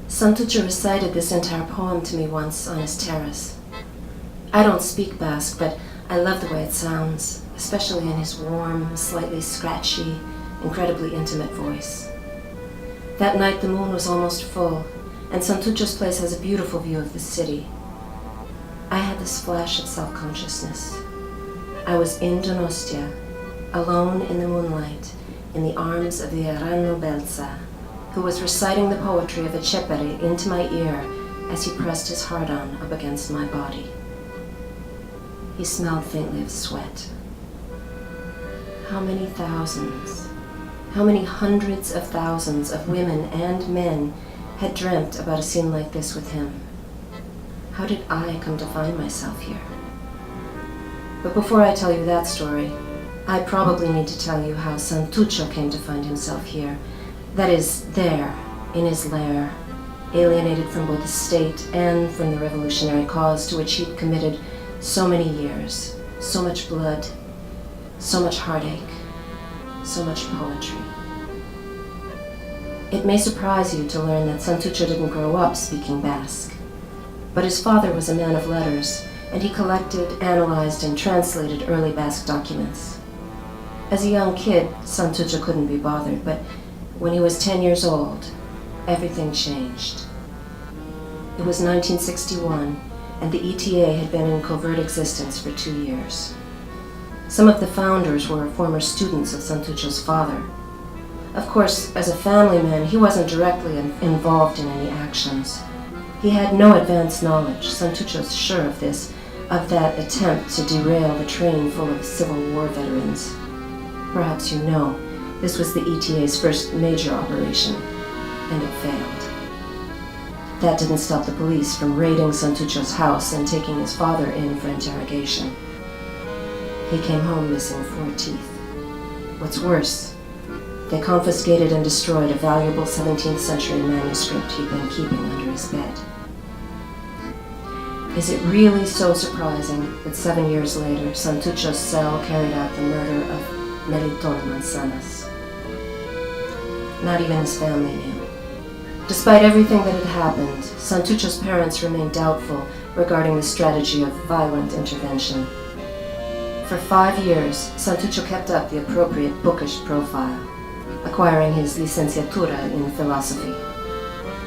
Santutxo recited this entire poem to me once on his terrace. I don't speak Basque, but I love the way it sounds, especially in his warm, slightly scratchy, incredibly intimate voice. That night the moon was almost full, and Santutxo's place has a beautiful view of the city. I had this flash of self-consciousness. I was in Donostia, alone in the moonlight, in the arms of the Arano Belza, who was reciting the poetry of Etxeberria into my ear as he pressed his heart-on up against my body. He smelled faintly of sweat. How many thousands, how many hundreds of thousands of women and men had dreamt about a scene like this with him? How did I come to find myself here? But before I tell you that story, I probably need to tell you how Santutxo came to find himself here. That is, there, in his lair, alienated from both the state and from the revolutionary cause to which he'd committed so many years, so much blood, so much heartache, so much poetry. It may surprise you to learn that Santutxo didn't grow up speaking Basque, but his father was a man of letters, and he collected, analyzed, and translated early Basque documents. As a young kid, Santutxo couldn't be bothered, but when he was 10 years old, everything changed. It was 1961, and the ETA had been in covert existence for 2 years. Some of the founders were former students of Santutxo's father. Of course, as a family man, he wasn't directly involved in any actions. He had no advanced knowledge, Santutxo's sure of this, of that attempt to derail the train full of Civil War veterans. Perhaps you know, this was the ETA's first major operation, and it failed. That didn't stop the police from raiding Santutxo's house and taking his father in for interrogation. He came home missing 4 teeth. What's worse, they confiscated and destroyed a valuable 17th century manuscript he'd been keeping under his bed. Is it really so surprising that 7 years later, Santutxo's cell carried out the murder of Melitón Manzanas? Not even his family knew. Despite everything that had happened, Santutxo's parents remained doubtful regarding the strategy of violent intervention. For 5 years, Santutxo kept up the appropriate bookish profile, acquiring his licenciatura in philosophy.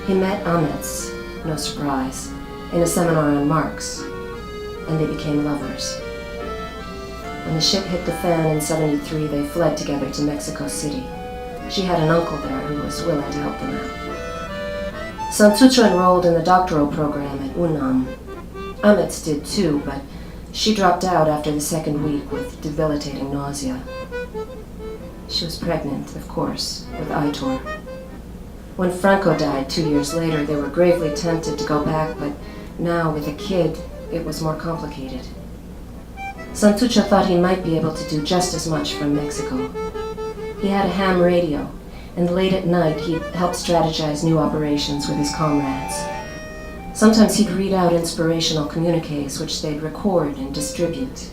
He met Amets, no surprise, in a seminar on Marx, and they became lovers. When the shit hit the fan in '73, they fled together to Mexico City. She had an uncle there who was willing to help them out. Santutxo enrolled in the doctoral program at UNAM. Amets did too, but she dropped out after the second week with debilitating nausea. She was pregnant, of course, with Aitor. When Franco died 2 years later, they were gravely tempted to go back, but now, with a kid, it was more complicated. Santutxo thought he might be able to do just as much from Mexico. He had a ham radio, and late at night he'd help strategize new operations with his comrades. Sometimes he'd read out inspirational communiques which they'd record and distribute.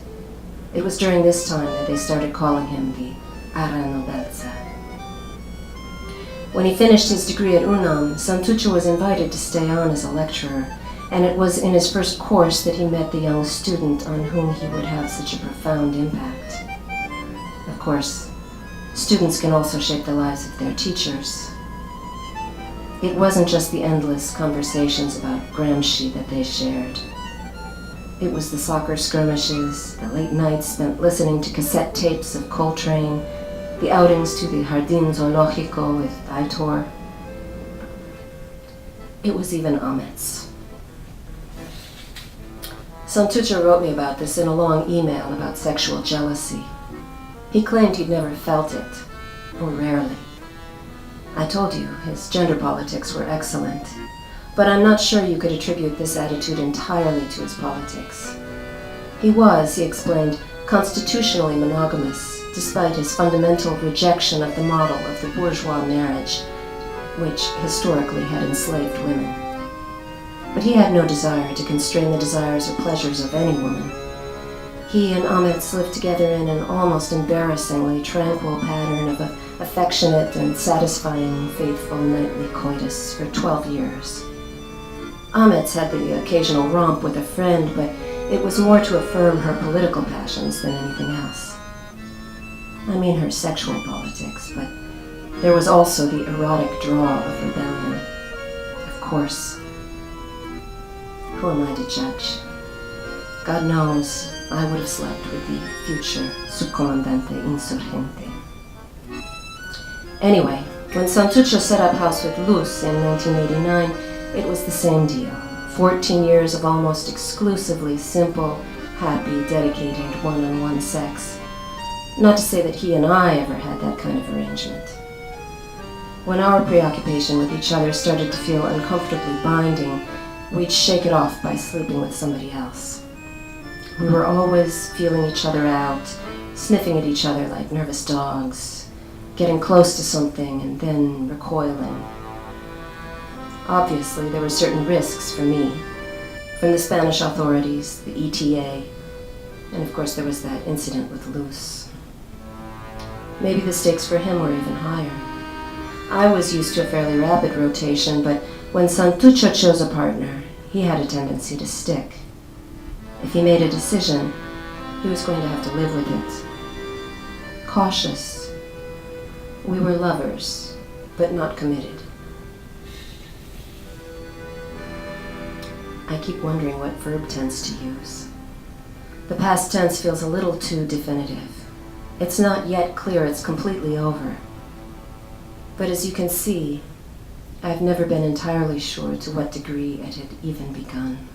It was during this time that they started calling him the Arano Belza. When he finished his degree at UNAM, Santutxo was invited to stay on as a lecturer, and it was in his first course that he met the young student on whom he would have such a profound impact. Of course, students can also shape the lives of their teachers. It wasn't just the endless conversations about Gramsci that they shared. It was the soccer skirmishes, the late nights spent listening to cassette tapes of Coltrane, the outings to the Jardín Zoológico with Aitor. It was even Amets. Santutxo wrote me about this in a long email about sexual jealousy. He claimed he'd never felt it, or rarely. I told you, his gender politics were excellent, but I'm not sure you could attribute this attitude entirely to his politics. He was, he explained, constitutionally monogamous, despite his fundamental rejection of the model of the bourgeois marriage, which historically had enslaved women. But he had no desire to constrain the desires or pleasures of any woman. He and Amets lived together in an almost embarrassingly tranquil pattern of a affectionate and satisfying faithful nightly coitus for 12 years. Ahmet's had the occasional romp with a friend, but it was more to affirm her political passions than anything else. I mean her sexual politics, but there was also the erotic draw of rebellion. Of course. Who am I to judge? God knows I would have slept with the future subcomandante insurgente. Anyway, when Santutxo set up house with Luz in 1989, it was the same deal. 14 years of almost exclusively simple, happy, dedicated one-on-one sex. Not to say that he and I ever had that kind of arrangement. When our preoccupation with each other started to feel uncomfortably binding, we'd shake it off by sleeping with somebody else. We were always feeling each other out, sniffing at each other like nervous dogs, getting close to something and then recoiling. Obviously, there were certain risks for me, from the Spanish authorities, the ETA, and of course there was that incident with Luz. Maybe the stakes for him were even higher. I was used to a fairly rapid rotation, but when Santutxo chose a partner, he had a tendency to stick. If he made a decision, he was going to have to live with it. Cautious. We were lovers, but not committed. I keep wondering what verb tense to use. The past tense feels a little too definitive. It's not yet clear it's completely over. But as you can see, I've never been entirely sure to what degree it had even begun.